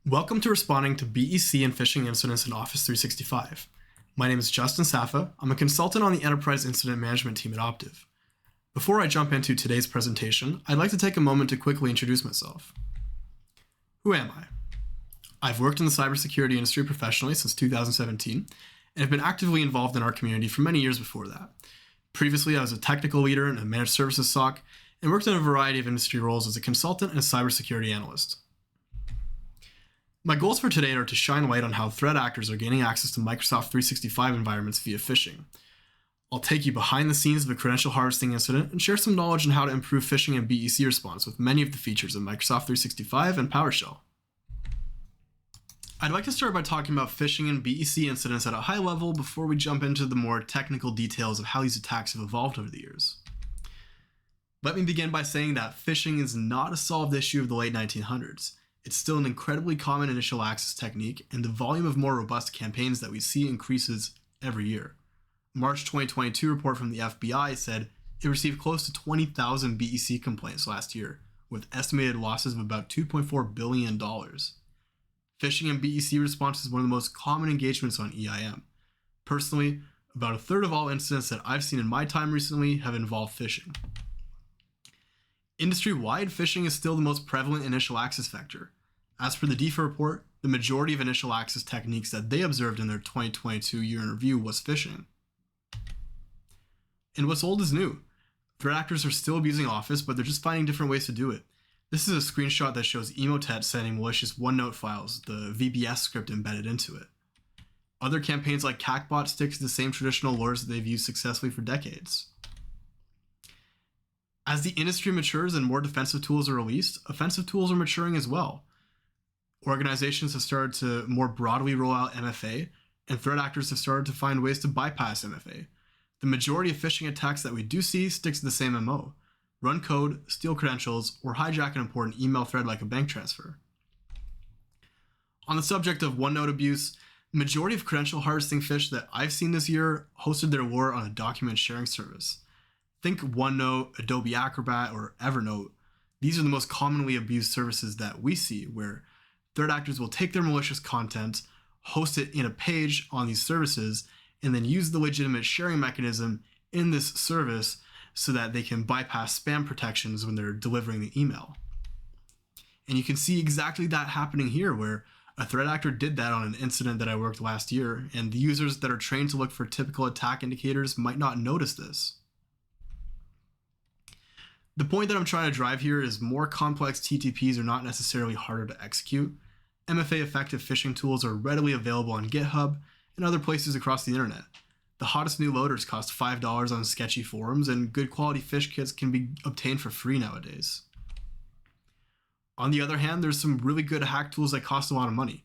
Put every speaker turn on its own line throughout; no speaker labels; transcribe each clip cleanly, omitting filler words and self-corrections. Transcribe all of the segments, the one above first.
Welcome to responding to BEC and phishing incidents in Office 365. My name is Justin Safa. I'm a consultant on the Enterprise Incident Management team at Optiv. Before I jump into today's presentation, I'd like to take a moment to quickly introduce myself. Who am I? I've worked in the cybersecurity industry professionally since 2017 and have been actively involved in our community for many years before that. Previously, I was a technical leader in a managed services SOC and worked in a variety of industry roles as a consultant and a cybersecurity analyst. My goals for today are to shine light on how threat actors are gaining access to Microsoft 365 environments via phishing. I'll take you behind the scenes of a credential harvesting incident and share some knowledge on how to improve phishing and BEC response with many of the features of Microsoft 365 and PowerShell. I'd like to start by talking about phishing and BEC incidents at a high level before we jump into the more technical details of how these attacks have evolved over the years. Let me begin by saying that phishing is not a solved issue of the late 1900s. It's still an incredibly common initial access technique, and the volume of more robust campaigns that we see increases every year. A March 2022 report from the FBI said it received close to 20,000 BEC complaints last year, with estimated losses of about $2.4 billion. Phishing and BEC response is one of the most common engagements on EIM. Personally, about a third of all incidents that I've seen in my time recently have involved phishing. Industry-wide, phishing is still the most prevalent initial access vector. As per the DEFA report, the majority of initial access techniques that they observed in their 2022 year in review was phishing. And what's old is new. Threat actors are still abusing Office, but they're just finding different ways to do it. This is a screenshot that shows Emotet sending malicious OneNote files, the VBS script embedded into it. Other campaigns like CACBot stick to the same traditional lures that they've used successfully for decades. As the industry matures and more defensive tools are released, offensive tools are maturing as well. Organizations have started to more broadly roll out MFA, and threat actors have started to find ways to bypass MFA. The majority of phishing attacks that we do see sticks to the same MO. Run code, steal credentials, or hijack an important email thread like a bank transfer. On the subject of OneNote abuse, the majority of credential harvesting phish that I've seen this year hosted their lure on a document sharing service. Think OneNote, Adobe Acrobat, or Evernote. These are the most commonly abused services that we see, where threat actors will take their malicious content, host it in a page on these services, and then use the legitimate sharing mechanism in this service so that they can bypass spam protections when they're delivering the email. And you can see exactly that happening here, where a threat actor did that on an incident that I worked last year, and the users that are trained to look for typical attack indicators might not notice this. The point that I'm trying to drive here is more complex TTPs are not necessarily harder to execute. MFA effective phishing tools are readily available on GitHub and other places across the internet. The hottest new loaders cost $5 on sketchy forums, and good quality phish kits can be obtained for free nowadays. On the other hand, there's some really good hack tools that cost a lot of money.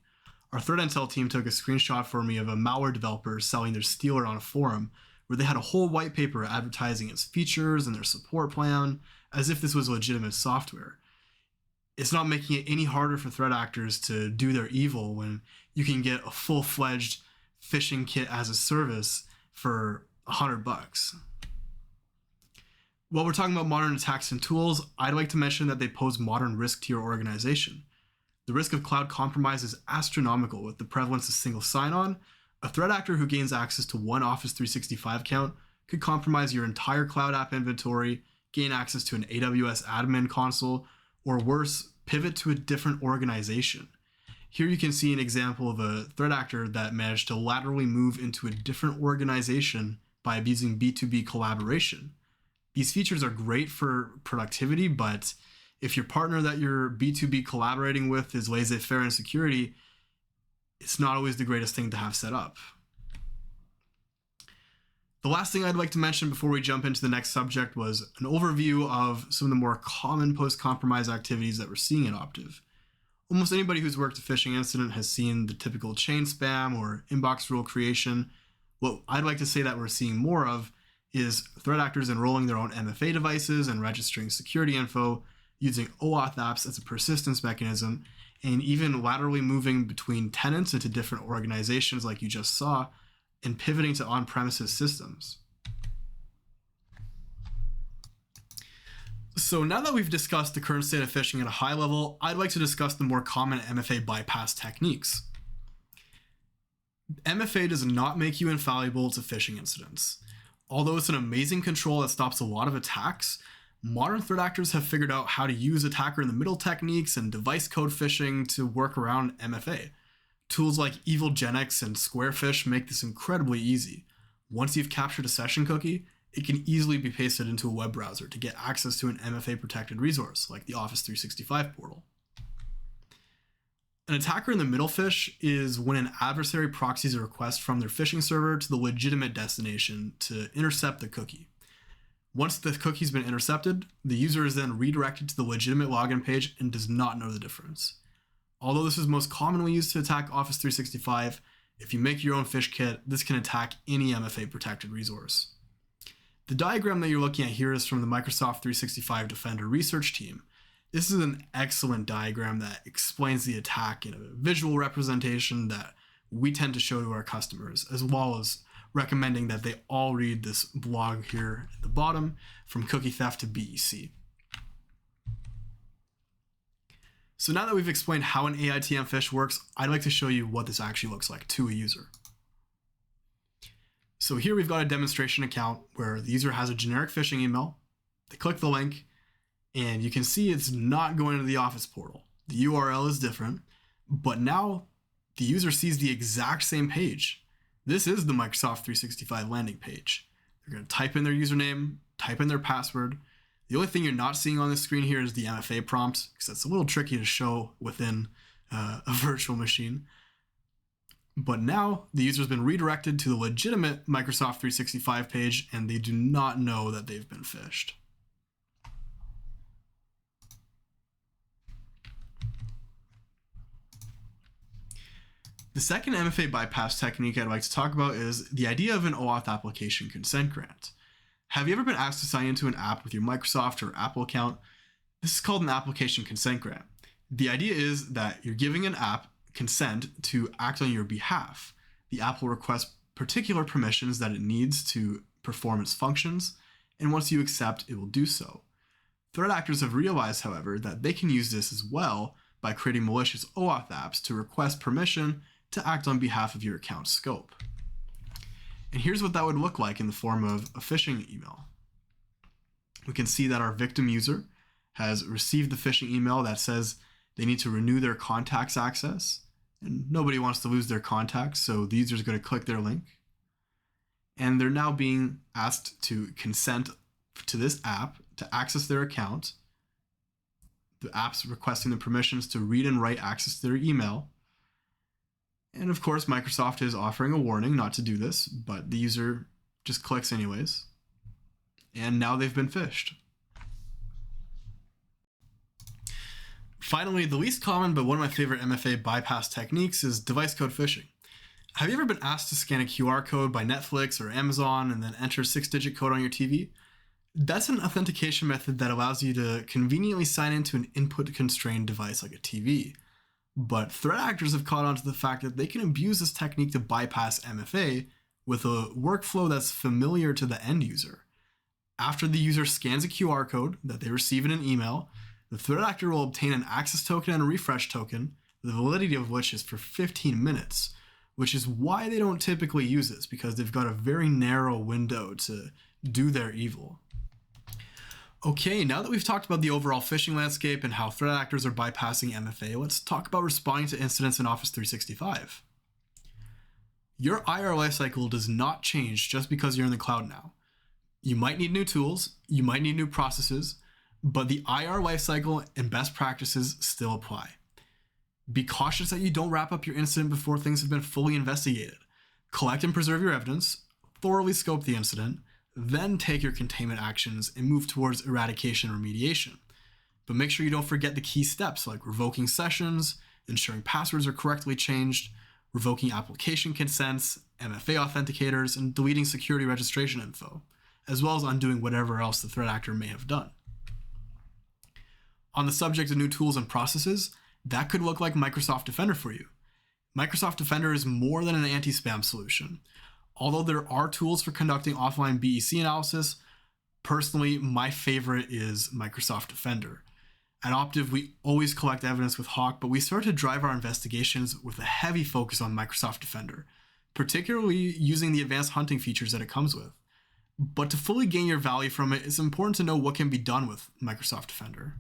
Our threat intel team took a screenshot for me of a malware developer selling their stealer on a forum where they had a whole white paper advertising its features and their support plan as if this was legitimate software. It's not making it any harder for threat actors to do their evil when you can get a full-fledged phishing kit as a service for $100. While we're talking about modern attacks and tools, I'd like to mention that they pose modern risk to your organization. The risk of cloud compromise is astronomical with the prevalence of single sign-on. A threat actor who gains access to one Office 365 account could compromise your entire cloud app inventory, gain access to an AWS admin console, or worse, pivot to a different organization. Here you can see an example of a threat actor that managed to laterally move into a different organization by abusing B2B collaboration. These features are great for productivity, but if your partner that you're B2B collaborating with is laissez-faire in security, it's not always the greatest thing to have set up. The last thing I'd like to mention before we jump into the next subject was an overview of some of the more common post-compromise activities that we're seeing at Optiv. Almost anybody who's worked a phishing incident has seen the typical chain spam or inbox rule creation. What I'd like to say that we're seeing more of is threat actors enrolling their own MFA devices and registering security info, using OAuth apps as a persistence mechanism, and even laterally moving between tenants into different organizations like you just saw, and pivoting to on-premises systems. So now that we've discussed the current state of phishing at a high level, I'd like to discuss the more common MFA bypass techniques. MFA does not make you infallible to phishing incidents. Although it's an amazing control that stops a lot of attacks, modern threat actors have figured out how to use attacker in the middle techniques and device code phishing to work around MFA. Tools like EvilGenX and Squarefish make this incredibly easy. Once you've captured a session cookie, it can easily be pasted into a web browser to get access to an MFA protected resource like the Office 365 portal. An attacker in the middle phish is when an adversary proxies a request from their phishing server to the legitimate destination to intercept the cookie. Once the cookie's been intercepted, the user is then redirected to the legitimate login page and does not know the difference. Although this is most commonly used to attack Office 365, if you make your own phish kit, this can attack any MFA protected resource. The diagram that you're looking at here is from the Microsoft 365 Defender research team. This is an excellent diagram that explains the attack in a visual representation that we tend to show to our customers, as well as recommending that they all read this blog here at the bottom, From Cookie Theft to BEC. So now that we've explained how an AITM phish works, I'd like to show you what this actually looks like to a user. So here we've got a demonstration account where the user has a generic phishing email. They click the link, and you can see it's not going to the Office portal. The URL is different, but now the user sees the exact same page. This is the Microsoft 365 landing page. They're going to type in their username, type in their password. The only thing you're not seeing on the screen here is the MFA prompt, because that's a little tricky to show within a virtual machine. But now the user's been redirected to the legitimate Microsoft 365 page, and they do not know that they've been phished. The second MFA bypass technique I'd like to talk about is the idea of an OAuth application consent grant. Have you ever been asked to sign into an app with your Microsoft or Apple account? This is called an application consent grant. The idea is that you're giving an app consent to act on your behalf. The app will request particular permissions that it needs to perform its functions, and once you accept, it will do so. Threat actors have realized, however, that they can use this as well by creating malicious OAuth apps to request permission to act on behalf of your account scope. And here's what that would look like in the form of a phishing email. We can see that our victim user has received the phishing email that says they need to renew their contacts access, and nobody wants to lose their contacts, so the user is going to click their link. And they're now being asked to consent to this app to access their account. The app's requesting the permissions to read and write access to their email. And of course, Microsoft is offering a warning not to do this, but the user just clicks anyways. And now they've been phished. Finally, the least common but one of my favorite MFA bypass techniques is device code phishing. Have you ever been asked to scan a QR code by Netflix or Amazon and then enter a 6-digit code on your TV? That's an authentication method that allows you to conveniently sign into an input-constrained device like a TV. But threat actors have caught on to the fact that they can abuse this technique to bypass MFA with a workflow that's familiar to the end user. After the user scans a QR code that they receive in an email, the threat actor will obtain an access token and a refresh token, the validity of which is for 15 minutes, which is why they don't typically use this, because they've got a very narrow window to do their evil. Okay, now that we've talked about the overall phishing landscape and how threat actors are bypassing MFA, let's talk about responding to incidents in Office 365. Your IR lifecycle does not change just because you're in the cloud now. You might need new tools, you might need new processes, but the IR lifecycle and best practices still apply. Be cautious that you don't wrap up your incident before things have been fully investigated. Collect and preserve your evidence, thoroughly scope the incident, then take your containment actions and move towards eradication or remediation. But make sure you don't forget the key steps like revoking sessions, ensuring passwords are correctly changed, revoking application consents, MFA authenticators, and deleting security registration info, as well as undoing whatever else the threat actor may have done. On the subject of new tools and processes, that could look like Microsoft Defender for you. Microsoft Defender is more than an anti-spam solution. Although there are tools for conducting offline BEC analysis, Personally, my favorite is Microsoft Defender. At Optiv, we always collect evidence with Hawk, but we started to drive our investigations with a heavy focus on Microsoft Defender, particularly using the advanced hunting features that it comes with. But to fully gain your value from it, it's important to know what can be done with Microsoft Defender.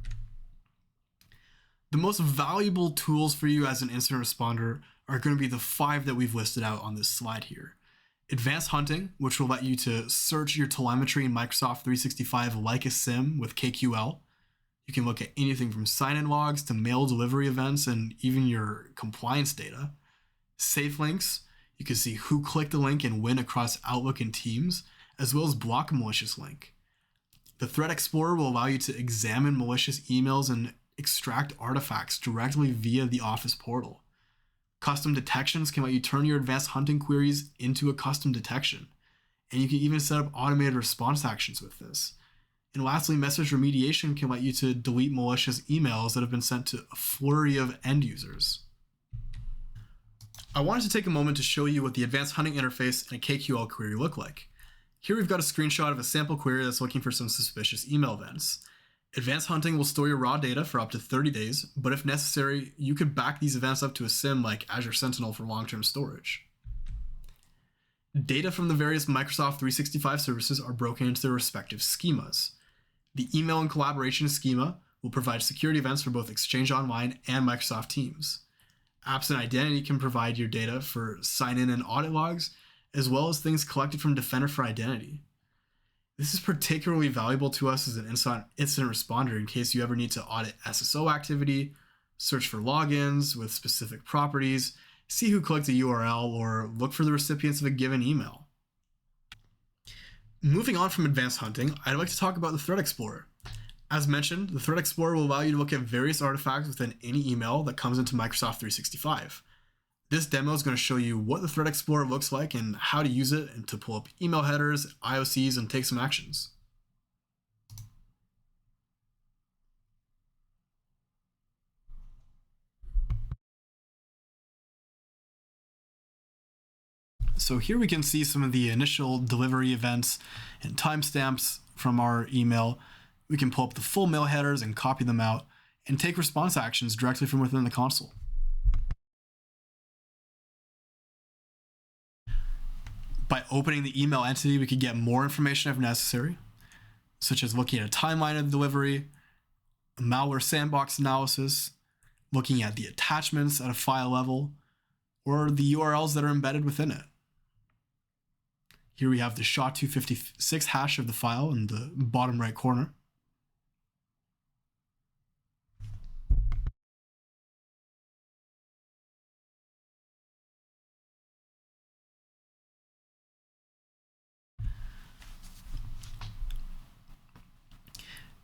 The most valuable tools for you as an incident responder are going to be the 5 that we've listed out on this slide here. Advanced hunting, which will let you to search your telemetry in Microsoft 365 like a SIM with KQL. You can look at anything from sign-in logs to mail delivery events and even your compliance data. Safe links, you can see who clicked the link and when across Outlook and Teams, as well as block a malicious link. The Threat Explorer will allow you to examine malicious emails and extract artifacts directly via the Office portal. Custom detections can let you turn your advanced hunting queries into a custom detection, and you can even set up automated response actions with this. And lastly, message remediation can let you to delete malicious emails that have been sent to a flurry of end users. I wanted to take a moment to show you what the advanced hunting interface and a KQL query look like. Here we've got a screenshot of a sample query that's looking for some suspicious email events. Advanced hunting will store your raw data for up to 30 days, but if necessary, you could back these events up to a SIM like Azure Sentinel for long-term storage. Data from the various Microsoft 365 services are broken into their respective schemas. The email and collaboration schema will provide security events for both Exchange Online and Microsoft Teams. Apps and identity can provide your data for sign-in and audit logs, as well as things collected from Defender for Identity. This is particularly valuable to us as an incident responder in case you ever need to audit SSO activity, search for logins with specific properties, see who clicked a URL, or look for the recipients of a given email. Moving on from advanced hunting, I'd like to talk about the Threat Explorer. As mentioned, the Threat Explorer will allow you to look at various artifacts within any email that comes into Microsoft 365. This demo is going to show you what the Threat Explorer looks like and how to use it and to pull up email headers, IOCs, and take some actions. So here we can see some of the initial delivery events and timestamps from our email. We can pull up the full mail headers and copy them out and take response actions directly from within the console. By opening the email entity, we could get more information if necessary, such as looking at a timeline of delivery, a malware sandbox analysis, looking at the attachments at a file level, or the URLs that are embedded within it. Here we have the SHA-256 hash of the file in the bottom right corner.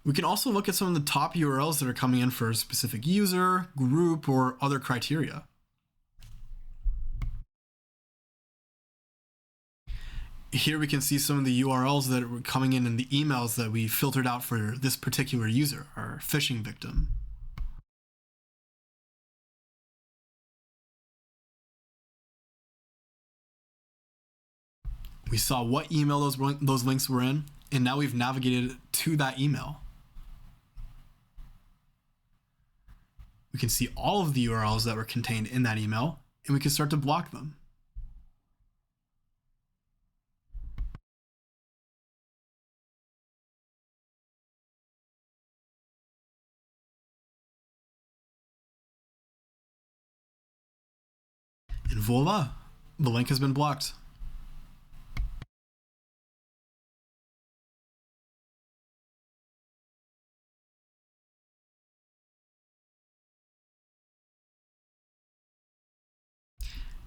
We can also look at some of the top URLs that are coming in for a specific user, group, or other criteria. Here we can see some of the URLs that were coming in the emails that we filtered out for this particular user, our phishing victim. We saw what email those links were in, and now we've navigated to that email. We can see all of the URLs that were contained in that email, and we can start to block them. And voila, the link has been blocked.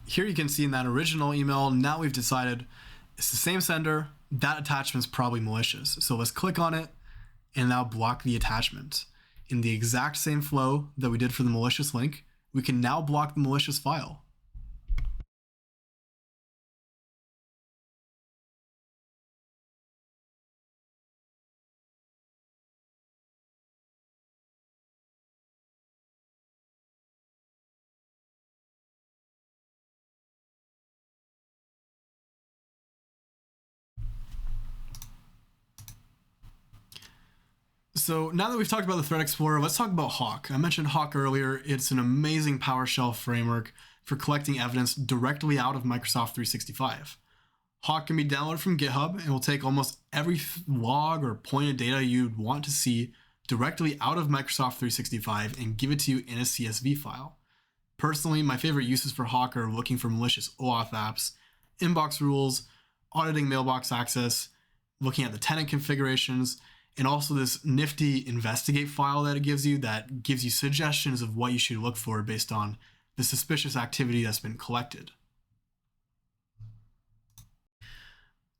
Here you can see in that original email, now we've decided it's the same sender, that attachment's probably malicious. So let's click on it and now block the attachment. In the exact same flow that we did for the malicious link, we can now block the malicious file. So now that we've talked about the Threat Explorer, let's talk about Hawk. I mentioned Hawk earlier. It's an amazing PowerShell framework for collecting evidence directly out of Microsoft 365. Hawk can be downloaded from GitHub and will take almost every log or point of data you'd want to see directly out of Microsoft 365 and give it to you in a CSV file. Personally, my favorite uses for Hawk are looking for malicious OAuth apps, inbox rules, auditing mailbox access, looking at the tenant configurations, and also this nifty investigate file that it gives you suggestions of what you should look for based on the suspicious activity that's been collected.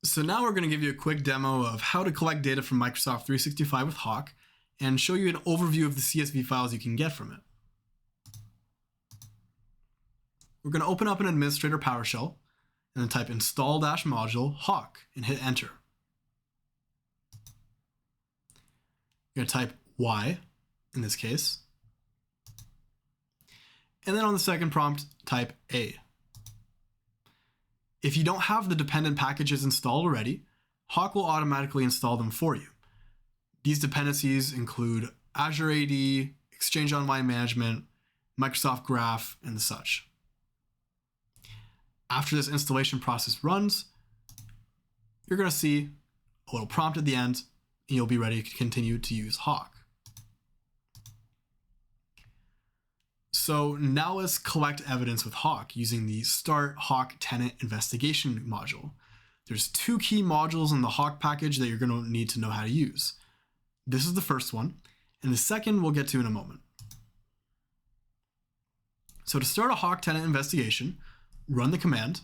So now we're going to give you a quick demo of how to collect data from Microsoft 365 with Hawk and show you an overview of the CSV files you can get from it. We're going to open up an administrator PowerShell and then type install-module Hawk and hit enter. You're going to type Y in this case. And then on the second prompt, type A. If you don't have the dependent packages installed already, Hawk will automatically install them for you. These dependencies include Azure AD, Exchange Online Management, Microsoft Graph, and such. After this installation process runs, you're going to see a little prompt at the end, and you'll be ready to continue to use Hawk. So now let's collect evidence with Hawk using the Start-HawkTenantInvestigaton module. There's two key modules in the Hawk package that you're going to need to know how to use. This is the first one, and the second we'll get to in a moment. So to start a Hawk tenant investigation, run the command.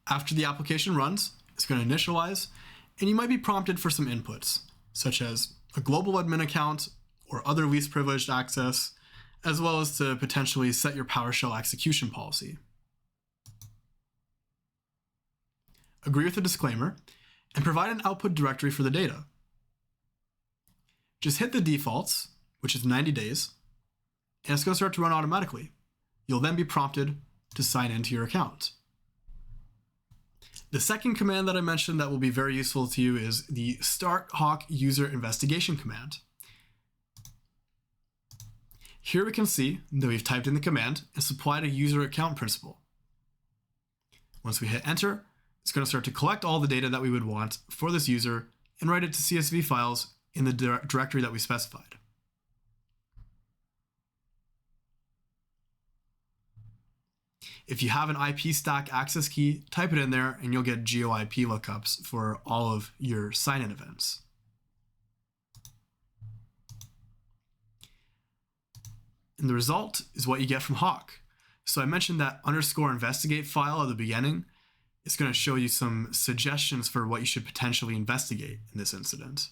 After the application runs, it's going to initialize, and you might be prompted for some inputs, such as a global admin account or other least privileged access, as well as to potentially set your PowerShell execution policy. Agree with the disclaimer, and provide an output directory for the data. Just hit the defaults, which is 90 days, and it's going to start to run automatically. You'll then be prompted to sign into your account. The second command that I mentioned that will be very useful to you is the Start-HawkUserInvestigation command. Here we can see that we've typed in the command and supplied a user account principal. Once we hit enter, it's going to start to collect all the data that we would want for this user and write it to CSV files in the directory that we specified. If you have an IP stack access key, type it in there and you'll get GeoIP lookups for all of your sign-in events. And the result is what you get from Hawk. So I mentioned that _investigate file at the beginning. It's going to show you some suggestions for what you should potentially investigate in this incident.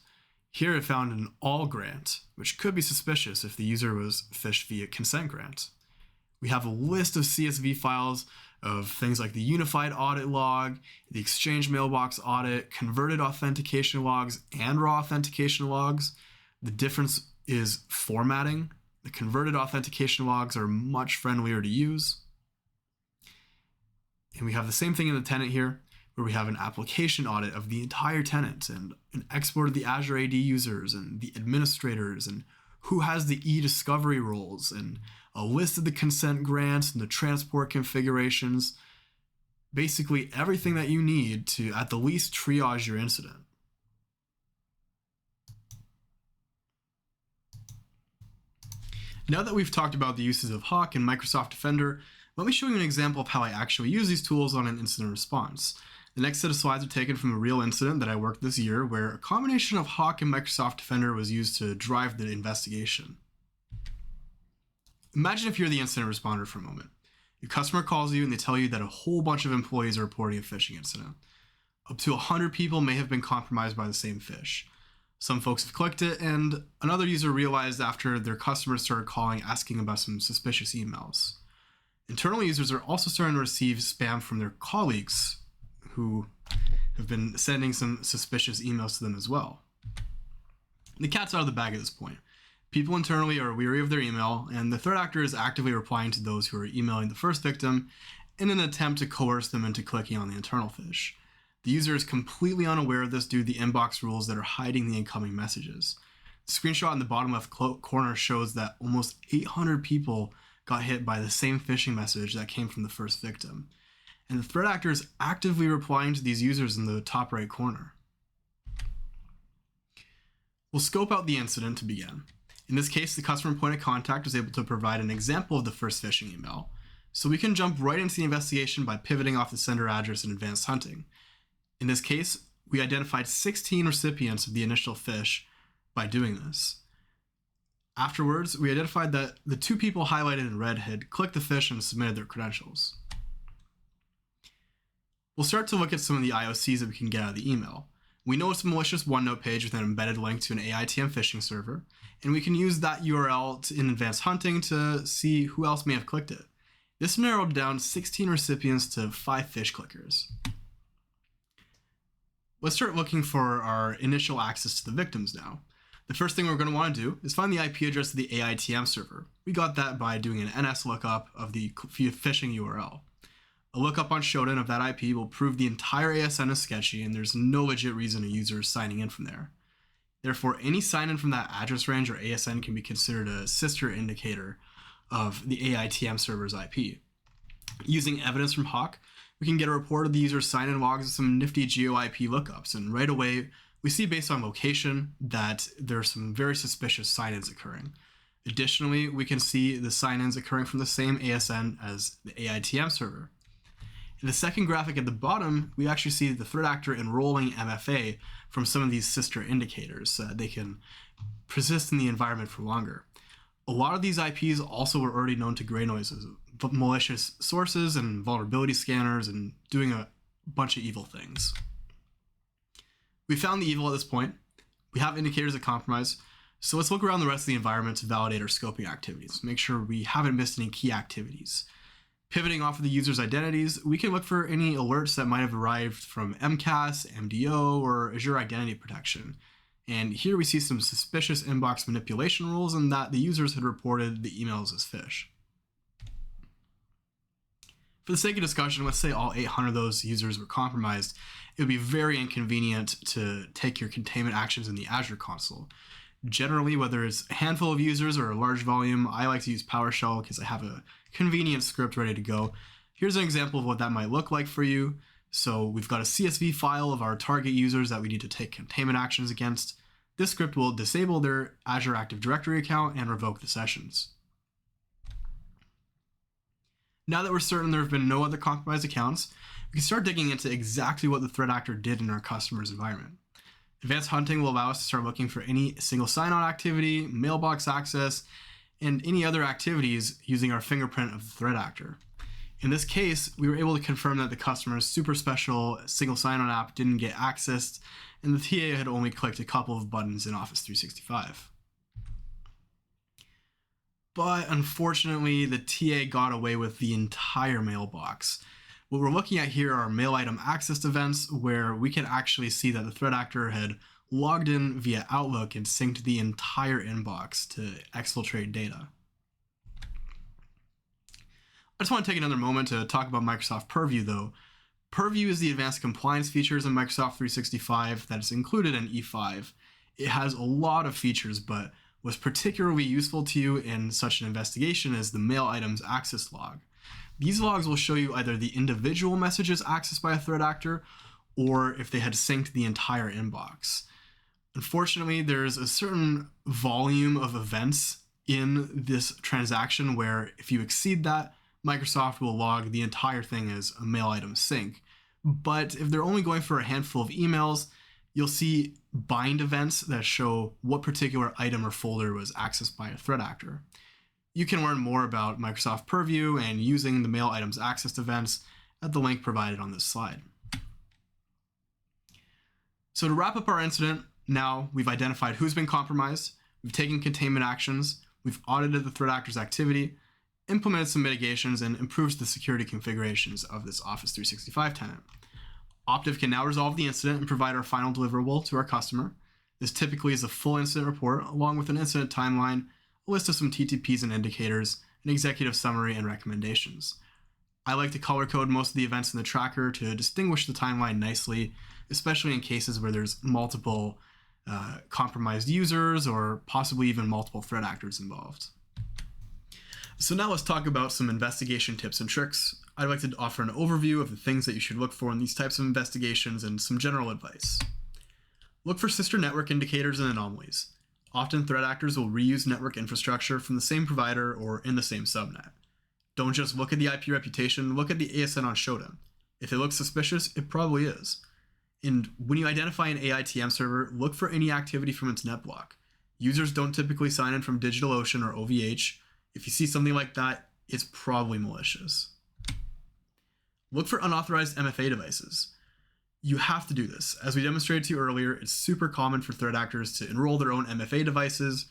Here I found an all grant, which could be suspicious if the user was phished via consent grant. We have a list of CSV files of things like the unified audit log, the Exchange Mailbox audit, converted authentication logs, and raw authentication logs. The difference is formatting. The converted authentication logs are much friendlier to use. And we have the same thing in the tenant here, where we have an application audit of the entire tenant and an export of the Azure AD users and the administrators and who has the e-discovery roles and a list of the consent grants and the transport configurations. Basically everything that you need to at the least triage your incident. Now that we've talked about the uses of Hawk and Microsoft Defender, let me show you an example of how I actually use these tools on an incident response. The next set of slides are taken from a real incident that I worked this year where a combination of Hawk and Microsoft Defender was used to drive the investigation. Imagine if you're the incident responder for a moment. Your customer calls you and they tell you that a whole bunch of employees are reporting a phishing incident. Up to 100 people may have been compromised by the same phish. Some folks have clicked it, and another user realized after their customers started calling asking about some suspicious emails. Internal users are also starting to receive spam from their colleagues who have been sending some suspicious emails to them as well. The cat's out of the bag at this point. People internally are weary of their email, and the threat actor is actively replying to those who are emailing the first victim in an attempt to coerce them into clicking on the internal phish. The user is completely unaware of this due to the inbox rules that are hiding the incoming messages. The screenshot in the bottom left corner shows that almost 800 people got hit by the same phishing message that came from the first victim. And the threat actor is actively replying to these users in the top right corner. We'll scope out the incident to begin. In this case, the customer point of contact was able to provide an example of the first phishing email. So we can jump right into the investigation by pivoting off the sender address in advanced hunting. In this case, we identified 16 recipients of the initial phish by doing this. Afterwards, we identified that the 2 people highlighted in red had clicked the phish and submitted their credentials. We'll start to look at some of the IOCs that we can get out of the email. We know it's a malicious OneNote page with an embedded link to an AITM phishing server, and we can use that URL in advanced hunting to see who else may have clicked it. This narrowed down 16 recipients to 5 phish clickers. Let's start looking for our initial access to the victims now. The first thing we're going to want to do is find the IP address of the AITM server. We got that by doing an NS lookup of the phishing URL. A lookup on Shodan of that IP will prove the entire ASN is sketchy and there's no legit reason a user is signing in from there. Therefore, any sign-in from that address range or ASN can be considered a sister indicator of the AITM server's IP. Using evidence from Hawk, we can get a report of the user's sign-in logs with some nifty geo-IP lookups, and right away, we see based on location that there are some very suspicious sign-ins occurring. Additionally, we can see the sign-ins occurring from the same ASN as the AITM server. In the second graphic at the bottom, we actually see the threat actor enrolling MFA from some of these sister indicators so that they can persist in the environment for longer. A lot of these IPs also were already known to Grey Noise as malicious sources and vulnerability scanners and doing a bunch of evil things. We found the evil at this point. We have indicators of compromise, so let's look around the rest of the environment to validate our scoping activities, make sure we haven't missed any key activities. Pivoting off of the user's identities, we can look for any alerts that might have arrived from MCAS, MDO, or Azure Identity Protection. And here we see some suspicious inbox manipulation rules and that the users had reported the emails as phish. For the sake of discussion, let's say all 800 of those users were compromised. It would be very inconvenient to take your containment actions in the Azure console. Generally, whether it's a handful of users or a large volume, I like to use PowerShell because I have a convenient script ready to go. Here's an example of what that might look like for you. So we've got a CSV file of our target users that we need to take containment actions against. This script will disable their Azure Active Directory account and revoke the sessions. Now that we're certain there have been no other compromised accounts, we can start digging into exactly what the threat actor did in our customer's environment. Advanced hunting will allow us to start looking for any single sign-on activity, mailbox access, and any other activities using our fingerprint of the threat actor. In this case, we were able to confirm that the customer's super special single sign-on app didn't get accessed, and the TA had only clicked a couple of buttons in Office 365. But unfortunately, the TA got away with the entire mailbox. What we're looking at here are mail item access events where we can actually see that the threat actor had logged in via Outlook and synced the entire inbox to exfiltrate data. I just want to take another moment to talk about Microsoft Purview though. Purview is the advanced compliance features in Microsoft 365 that is included in E5. It has a lot of features, but what's particularly useful to you in such an investigation is the mail items access log. These logs will show you either the individual messages accessed by a threat actor or if they had synced the entire inbox. Unfortunately, there's a certain volume of events in this transaction where if you exceed that, Microsoft will log the entire thing as a mail item sync. But if they're only going for a handful of emails, you'll see bind events that show what particular item or folder was accessed by a threat actor. You can learn more about Microsoft Purview and using the mail items access events at the link provided on this slide. So to wrap up our incident, now we've identified who's been compromised, we've taken containment actions, we've audited the threat actor's activity, implemented some mitigations, and improved the security configurations of this Office 365 tenant. Optiv can now resolve the incident and provide our final deliverable to our customer. This typically is a full incident report along with an incident timeline, a list of some TTPs and indicators, an executive summary, and recommendations. I like to color code most of the events in the tracker to distinguish the timeline nicely, especially in cases where there's multiple compromised users or possibly even multiple threat actors involved. So now let's talk about some investigation tips and tricks. I'd like to offer an overview of the things that you should look for in these types of investigations and some general advice. Look for sister network indicators and anomalies. Often threat actors will reuse network infrastructure from the same provider or in the same subnet. Don't just look at the IP reputation, look at the ASN on Shodan. If it looks suspicious, it probably is. And when you identify an AITM server, look for any activity from its netblock. Users don't typically sign in from DigitalOcean or OVH. If you see something like that, it's probably malicious. Look for unauthorized MFA devices. You have to do this. As we demonstrated to you earlier, it's super common for threat actors to enroll their own MFA devices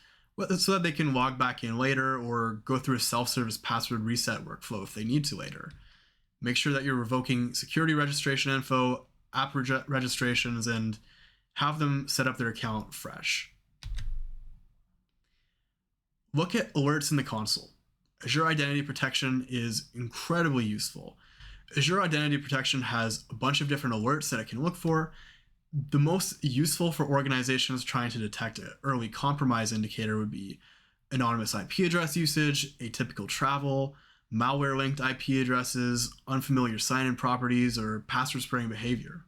so that they can log back in later or go through a self-service password reset workflow if they need to later. Make sure that you're revoking security registration info, app registrations, and have them set up their account fresh. Look at alerts in the console. Azure Identity Protection is incredibly useful. Azure Identity Protection has a bunch of different alerts that it can look for. The most useful for organizations trying to detect an early compromise indicator would be anonymous IP address usage, atypical travel, malware-linked IP addresses, unfamiliar sign-in properties, or password-spraying behavior.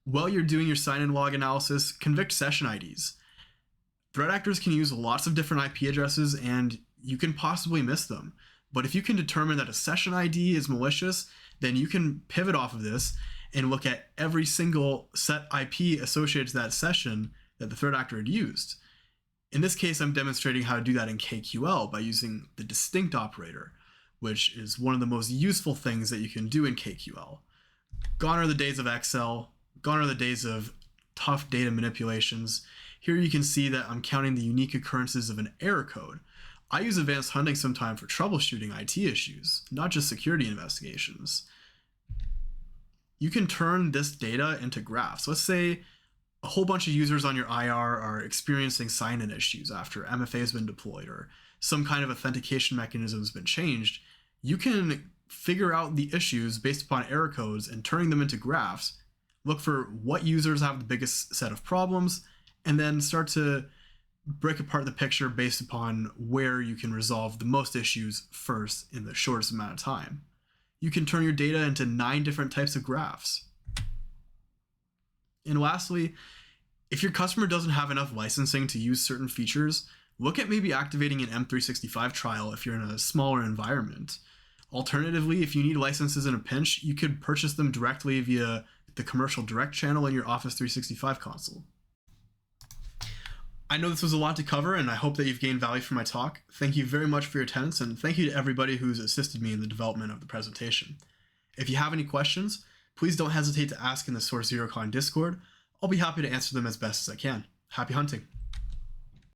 While you're doing your sign-in log analysis, Convict Session IDs. Threat actors can use lots of different IP addresses, and you can possibly miss them. But if you can determine that a session ID is malicious, then you can pivot off of this and look at every single set IP associated to that session that the threat actor had used. In this case, I'm demonstrating how to do that in KQL by using the distinct operator, which is one of the most useful things that you can do in KQL. Gone are the days of Excel, gone are the days of tough data manipulations. Here you can see that I'm counting the unique occurrences of an error code. I use advanced hunting sometimes for troubleshooting IT issues, not just security investigations. You can turn this data into graphs. Let's say a whole bunch of users on your IR are experiencing sign-in issues after MFA has been deployed or some kind of authentication mechanism has been changed. You can figure out the issues based upon error codes and turning them into graphs, look for what users have the biggest set of problems, and then start to break apart the picture based upon where you can resolve the most issues first in the shortest amount of time. You can turn your data into 9 different types of graphs. And lastly, if your customer doesn't have enough licensing to use certain features, look at maybe activating an M365 trial if you're in a smaller environment. Alternatively, if you need licenses in a pinch, you could purchase them directly via the commercial direct channel in your Office 365 console. I know this was a lot to cover, and I hope that you've gained value from my talk. Thank you very much for your attendance, and thank you to everybody who's assisted me in the development of the presentation. If you have any questions, please don't hesitate to ask in the Source ZeroCon Discord. I'll be happy to answer them as best as I can. Happy hunting!